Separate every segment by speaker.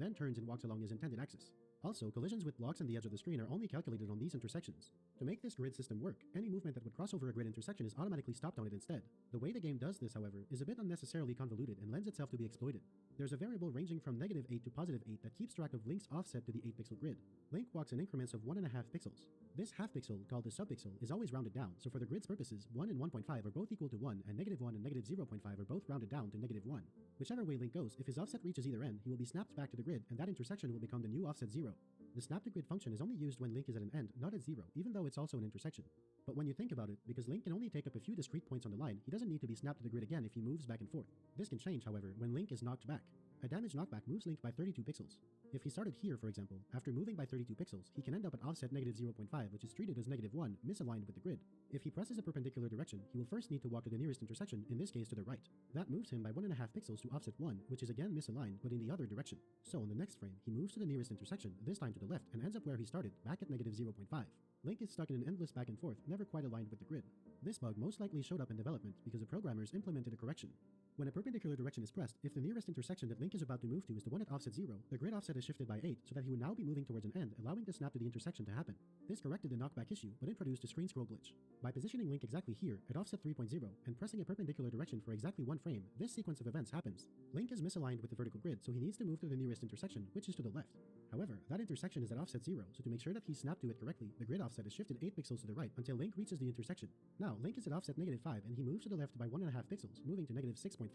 Speaker 1: then turns and walks along his intended axis. Also, collisions with blocks on the edge of the screen are only calculated on these intersections. To make this grid system work, any movement that would cross over a grid intersection is automatically stopped on it instead. The way the game does this, however, is a bit unnecessarily convoluted and lends itself to be exploited. There's a variable ranging from -8 to +8 that keeps track of Link's offset to the 8-pixel grid. Link walks in increments of 1.5 pixels. This half pixel, called the subpixel, is always rounded down, so for the grid's purposes, 1 and 1.5 are both equal to 1, and -1 and -0.5 are both rounded down to -1. Whichever way Link goes, if his offset reaches either end, he will be snapped back to the grid, and that intersection will become the new offset 0. The snap to grid function is only used when Link is at an end, not at 0, even though it's also an intersection. But when you think about it, because Link can only take up a few discrete points on the line, he doesn't need to be snapped to the grid again if he moves back and forth. This can change, however, when Link is knocked back. A damage knockback moves Link by 32 pixels. If he started here, for example, after moving by 32 pixels, he can end up at offset -0.5, which is treated as -1, misaligned with the grid. If he presses a perpendicular direction, he will first need to walk to the nearest intersection, in this case to the right. That moves him by 1.5 pixels to offset 1, which is again misaligned, but in the other direction. So on the next frame, he moves to the nearest intersection, this time to the left, and ends up where he started, back at -0.5. Link is stuck in an endless back and forth, never quite aligned with the grid. This bug most likely showed up in development because the programmers implemented a correction. When a perpendicular direction is pressed, if the nearest intersection that Link is about to move to is the one at offset 0, the grid offset is shifted by 8 so that he would now be moving towards an end, allowing the snap to the intersection to happen. This corrected the knockback issue, but introduced a screen scroll glitch. By positioning Link exactly here, at offset 3.0, and pressing a perpendicular direction for exactly one frame, this sequence of events happens. Link is misaligned with the vertical grid, so he needs to move to the nearest intersection, which is to the left. However, that intersection is at offset 0, so to make sure that he snapped to it correctly, the grid offset is shifted 8 pixels to the right until Link reaches the intersection. Now, Link is at offset -5 and he moves to the left by 1.5 pixels, moving to -6.5.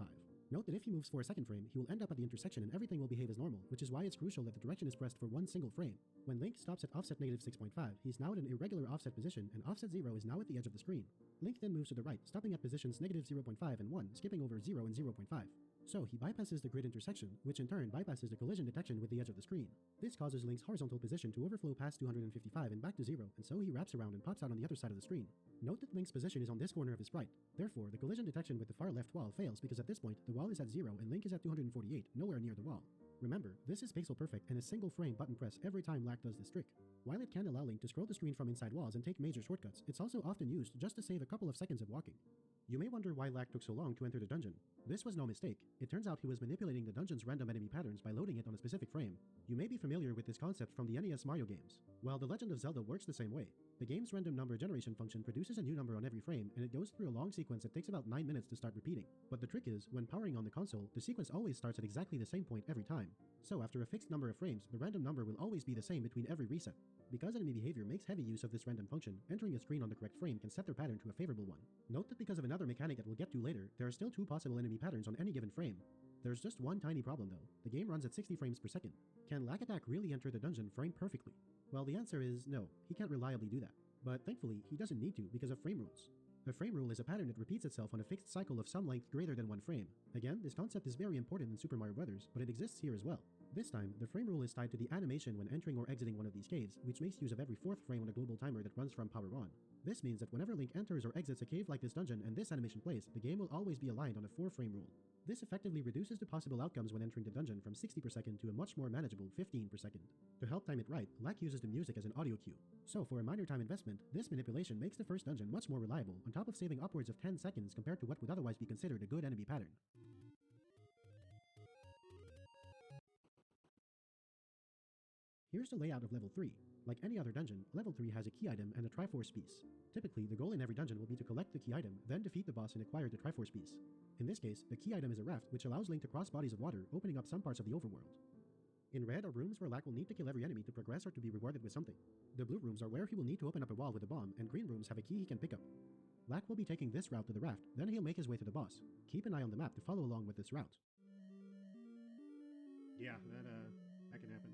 Speaker 1: Note that if he moves for a second frame, he will end up at the intersection and everything will behave as normal, which is why it's crucial that the direction is pressed for one single frame. When Link stops at offset -6.5, he's now at an irregular offset position and offset 0 is now at the edge of the screen. Link then moves to the right, stopping at positions -0.5 and 1, skipping over 0 and 0.5. So he bypasses the grid intersection, which in turn bypasses the collision detection with the edge of the screen. This causes Link's horizontal position to overflow past 255 and back to 0, and so he wraps around and pops out on the other side of the screen. Note that Link's position is on this corner of his sprite. Therefore, the collision detection with the far left wall fails because at this point, the wall is at 0 and Link is at 248, nowhere near the wall. Remember, this is pixel perfect and a single frame button press every time Lack does this trick. While it can allow Link to scroll the screen from inside walls and take major shortcuts, it's also often used just to save a couple of seconds of walking. You may wonder why Lack took so long to enter the dungeon. This was no mistake. It turns out he was manipulating the dungeon's random enemy patterns by loading it on a specific frame. You may be familiar with this concept from the NES Mario games. Well, The Legend of Zelda works the same way. The game's random number generation function produces a new number on every frame, and it goes through a long sequence that takes about 9 minutes to start repeating. But the trick is, when powering on the console, the sequence always starts at exactly the same point every time. So after a fixed number of frames, the random number will always be the same between every reset. Because enemy behavior makes heavy use of this random function, entering a screen on the correct frame can set their pattern to a favorable one. Note that because of another mechanic that we'll get to later, there are still 2 possible enemy patterns on any given frame. There's just one tiny problem though. The game runs at 60 frames per second. Can Lack Attack really enter the dungeon frame perfectly? Well, the answer is no, he can't reliably do that. But thankfully, he doesn't need to because of frame rules. A frame rule is a pattern that repeats itself on a fixed cycle of some length greater than one frame. Again, this concept is very important in Super Mario Bros., but it exists here as well. This time, the frame rule is tied to the animation when entering or exiting one of these caves, which makes use of every 4th frame on a global timer that runs from power on. This means that whenever Link enters or exits a cave like this dungeon and this animation plays, the game will always be aligned on a 4-frame rule. This effectively reduces the possible outcomes when entering the dungeon from 60 per second to a much more manageable 15 per second. To help time it right, Lack uses the music as an audio cue. So for a minor time investment, this manipulation makes the first dungeon much more reliable, on top of saving upwards of 10 seconds compared to what would otherwise be considered a good enemy pattern. Here's the layout of level 3. Like any other dungeon, level 3 has a key item and a Triforce piece. Typically, the goal in every dungeon will be to collect the key item, then defeat the boss and acquire the Triforce piece. In this case, the key item is a raft which allows Link to cross bodies of water, opening up some parts of the overworld. In red are rooms where Lack will need to kill every enemy to progress or to be rewarded with something. The blue rooms are where he will need to open up a wall with a bomb, and green rooms have a key he can pick up. Lack will be taking this route to the raft, then he'll make his way to the boss. Keep an eye on the map to follow along with this route.
Speaker 2: Yeah, that can happen.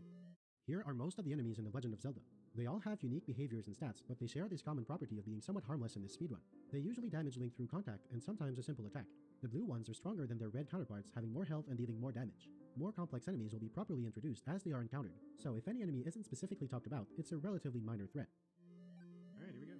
Speaker 1: Here are most of the enemies in The Legend of Zelda. They all have unique behaviors and stats, but they share this common property of being somewhat harmless in this speedrun. They usually damage Link through contact, and sometimes a simple attack. The blue ones are stronger than their red counterparts, having more health and dealing more damage. More complex enemies will be properly introduced as they are encountered, so if any enemy isn't specifically talked about, it's a relatively minor threat.
Speaker 2: Alright, here we go.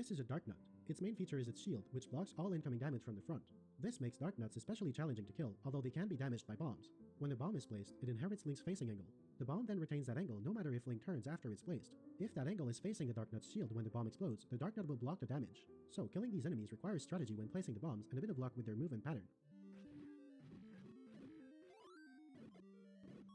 Speaker 1: This is a Dark Nut. Its main feature is its shield, which blocks all incoming damage from the front. This makes Dark Nuts especially challenging to kill, although they can be damaged by bombs. When the bomb is placed, it inherits Link's facing angle. The bomb then retains that angle no matter if Link turns after it's placed. If that angle is facing the Dark Nut's shield when the bomb explodes, the Dark Nut will block the damage. So, killing these enemies requires strategy when placing the bombs and a bit of luck with their movement pattern.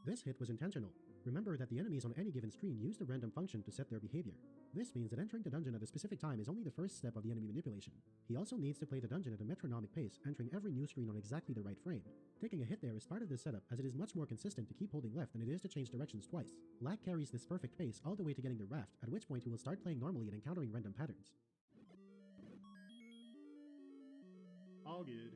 Speaker 1: This hit was intentional. Remember that the enemies on any given screen use the random function to set their behavior. This means that entering the dungeon at a specific time is only the first step of the enemy manipulation. He also needs to play the dungeon at a metronomic pace, entering every new screen on exactly the right frame. Taking a hit there is part of this setup, as it is much more consistent to keep holding left than it is to change directions twice. Lack carries this perfect pace all the way to getting the raft, at which point he will start playing normally and encountering random patterns.
Speaker 2: All good.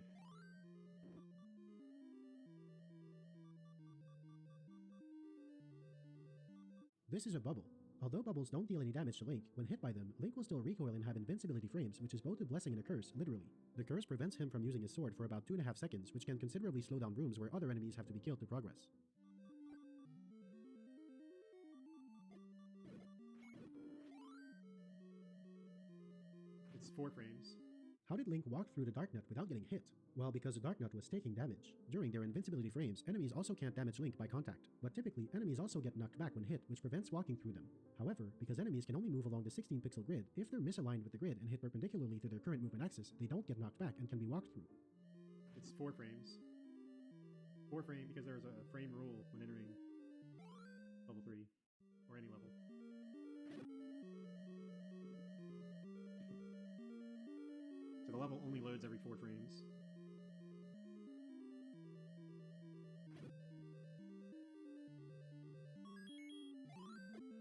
Speaker 1: This is a bubble. Although bubbles don't deal any damage to Link, when hit by them, Link will still recoil and have invincibility frames, which is both a blessing and a curse, literally. The curse prevents him from using his sword for about 2.5 seconds, which can considerably slow down rooms where other enemies have to be killed to progress.
Speaker 2: It's 4 frames.
Speaker 1: How did Link walk through the Dark Nut without getting hit? Well, because the Dark Nut was taking damage. During their invincibility frames, enemies also can't damage Link by contact. But typically, enemies also get knocked back when hit, which prevents walking through them. However, because enemies can only move along the 16-pixel grid, if they're misaligned with the grid and hit perpendicularly to their current movement axis, they don't get knocked back and can be walked through.
Speaker 2: It's 4 frames. 4 frame because there's a frame rule when entering level 3, or any level. So the level only loads every 4 frames.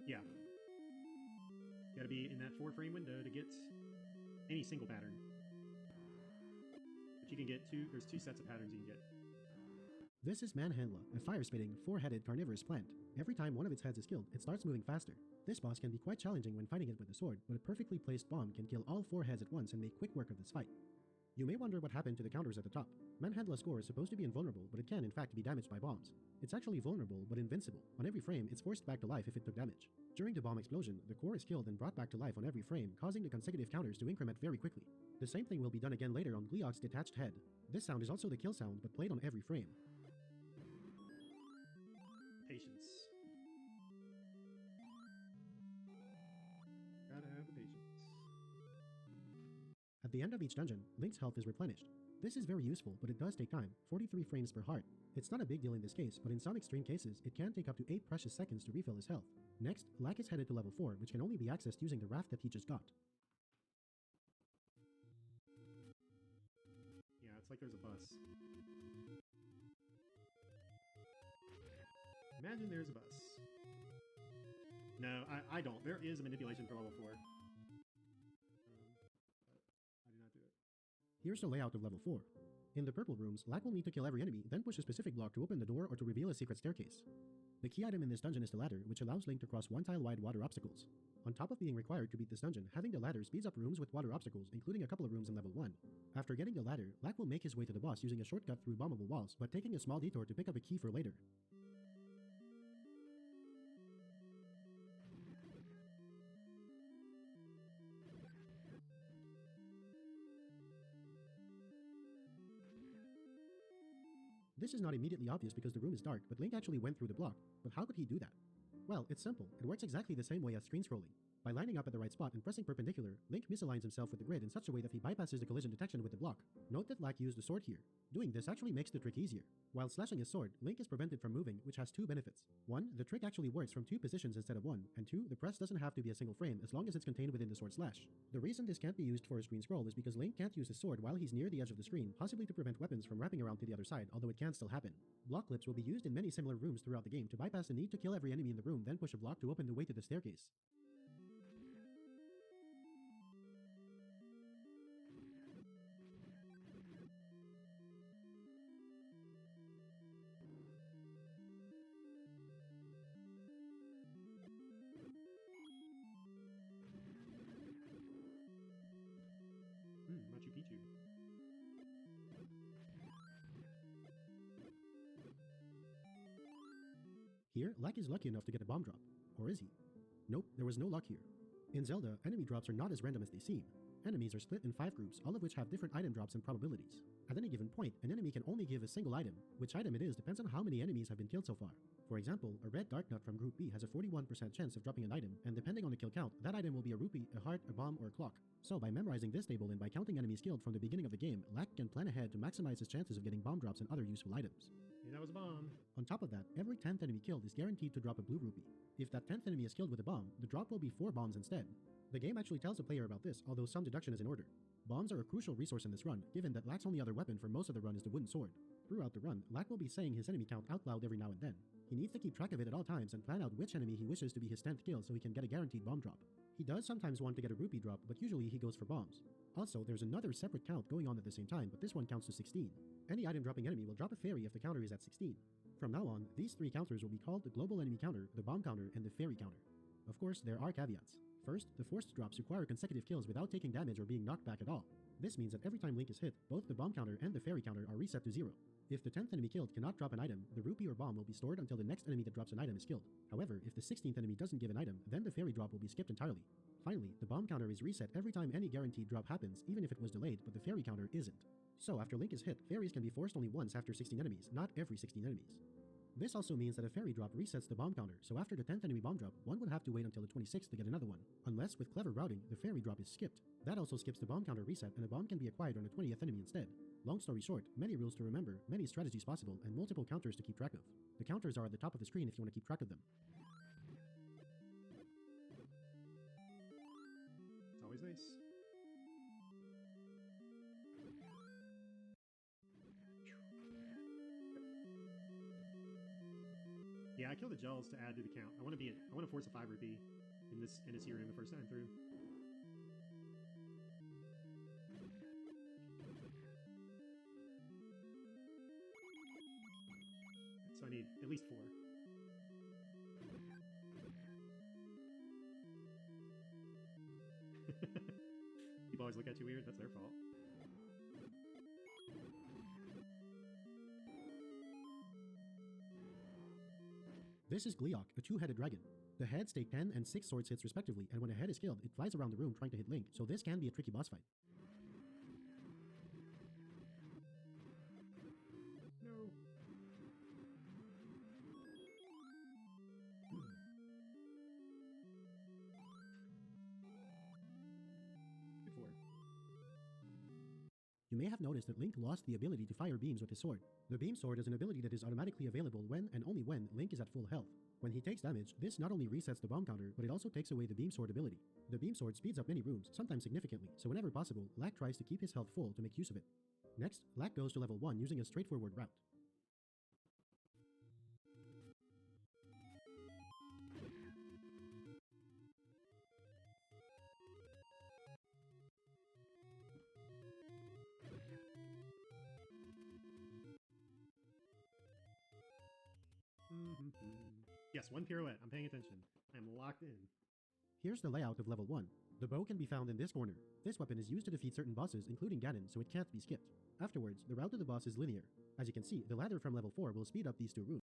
Speaker 2: Yeah. You gotta be in that 4 frame window to get any single pattern. But you can get there's 2 sets of patterns you can get.
Speaker 1: This is Manhandla, a fire-spitting, 4-headed carnivorous plant. Every time one of its heads is killed, it starts moving faster. This boss can be quite challenging when fighting it with a sword, but a perfectly placed bomb can kill all 4 heads at once and make quick work of this fight. You may wonder what happened to the counters at the top. Manhandla's core is supposed to be invulnerable, but it can in fact be damaged by bombs. It's actually vulnerable, but invincible. On every frame, it's forced back to life if it took damage. During the bomb explosion, the core is killed and brought back to life on every frame, causing the consecutive counters to increment very quickly. The same thing will be done again later on Gleeok's detached head. This sound is also the kill sound, but played on every frame.
Speaker 2: Patience. Gotta have the patience.
Speaker 1: At the end of each dungeon, Link's health is replenished. This is very useful, but it does take time, 43 frames per heart. It's not a big deal in this case, but in some extreme cases, it can take up to 8 precious seconds to refill his health. Next, Lack is headed to level 4, which can only be accessed using the raft that he just got.
Speaker 2: Yeah, it's like there's a bus. Imagine there's a bus. No, I don't. There is a manipulation for level 4. But I do not do it.
Speaker 1: Here's the layout of level 4. In the purple rooms, Lack will need to kill every enemy, then push a specific block to open the door or to reveal a secret staircase. The key item in this dungeon is the ladder, which allows Link to cross 1-tile-wide water obstacles. On top of being required to beat this dungeon, having the ladder speeds up rooms with water obstacles, including a couple of rooms in level 1. After getting the ladder, Lack will make his way to the boss using a shortcut through bombable walls, but taking a small detour to pick up a key for later. This is not immediately obvious because the room is dark, but Link actually went through the block. But how could he do that? Well, it's simple. It works exactly the same way as screen scrolling. By lining up at the right spot and pressing perpendicular, Link misaligns himself with the grid in such a way that he bypasses the collision detection with the block. Note that Lack used the sword here. Doing this actually makes the trick easier. While slashing his sword, Link is prevented from moving, which has 2 benefits. 1, the trick actually works from 2 positions instead of 1, and 2, the press doesn't have to be a single frame as long as it's contained within the sword slash. The reason this can't be used for a screen scroll is because Link can't use his sword while he's near the edge of the screen, possibly to prevent weapons from wrapping around to the other side, although it can still happen. Block clips will be used in many similar rooms throughout the game to bypass the need to kill every enemy in the room, then push a block to open the way to the staircase.
Speaker 2: Machu Picchu.
Speaker 1: Here, Lack is lucky enough to get a bomb drop. Or is he? Nope, there was no luck here. In Zelda, enemy drops are not as random as they seem. Enemies are split in 5 groups, all of which have different item drops and probabilities. At any given point, an enemy can only give a single item. Which item it is depends on how many enemies have been killed so far. For example, a red dark nut from Group B has a 41% chance of dropping an item, and depending on the kill count, that item will be a rupee, a heart, a bomb, or a clock. So by memorizing this table and by counting enemies killed from the beginning of the game, Lack can plan ahead to maximize his chances of getting bomb drops and other useful items.
Speaker 2: Yeah, that was a bomb.
Speaker 1: On top of that, every 10th enemy killed is guaranteed to drop a blue rupee. If that 10th enemy is killed with a bomb, the drop will be 4 bombs instead. The game actually tells the player about this, although some deduction is in order. Bombs are a crucial resource in this run, given that Lack's only other weapon for most of the run is the wooden sword. Throughout the run, Lack will be saying his enemy count out loud every now and then. He needs to keep track of it at all times and plan out which enemy he wishes to be his 10th kill so he can get a guaranteed bomb drop. He does sometimes want to get a rupee drop, but usually he goes for bombs. Also, there's another separate count going on at the same time, but this one counts to 16. Any item dropping enemy will drop a fairy if the counter is at 16. From now on, these 3 counters will be called the global enemy counter, the bomb counter, and the fairy counter. Of course, there are caveats. First, the forced drops require consecutive kills without taking damage or being knocked back at all. This means that every time Link is hit, both the bomb counter and the fairy counter are reset to 0. If the 10th enemy killed cannot drop an item, the rupee or bomb will be stored until the next enemy that drops an item is killed. However, if the 16th enemy doesn't give an item, then the fairy drop will be skipped entirely. Finally, the bomb counter is reset every time any guaranteed drop happens, even if it was delayed, but the fairy counter isn't. So after Link is hit, fairies can be forced only once after 16 enemies, not every 16 enemies. This also means that a fairy drop resets the bomb counter, so after the 10th enemy bomb drop, one would have to wait until the 26th to get another one. Unless, with clever routing, the fairy drop is skipped. That also skips the bomb counter reset, and a bomb can be acquired on the 20th enemy instead. Long story short, many rules to remember, many strategies possible, and multiple counters to keep track of. The counters are at the top of the screen if you want to keep track of them.
Speaker 2: It's always nice. Yeah, I killed the gels to add to the count. I want to force a 5 rupee in this room the first time through. So I need at least 4. People always look at you weird. That's their fault.
Speaker 1: This is Gleeok, a 2-headed dragon. The heads take 10 and 6 swords hits respectively, and when a head is killed, it flies around the room trying to hit Link, so this can be a tricky boss fight.
Speaker 2: No. Before.
Speaker 1: You may have noticed that Link lost the ability to fire beams with his sword. The beam sword is an ability that is automatically available when and only when Link is at full health. When he takes damage, this not only resets the bomb counter, but it also takes away the beam sword ability. The beam sword speeds up many rooms, sometimes significantly, so whenever possible, Lack tries to keep his health full to make use of it. Next, Lack goes to level 1 using a straightforward route.
Speaker 2: Yes, 1 pirouette. I'm paying attention. I'm locked in.
Speaker 1: Here's the layout of level 1. The bow can be found in this corner. This weapon is used to defeat certain bosses, including Ganon, so it can't be skipped. Afterwards, the route to the boss is linear. As you can see, the ladder from level 4 will speed up these 2 rooms.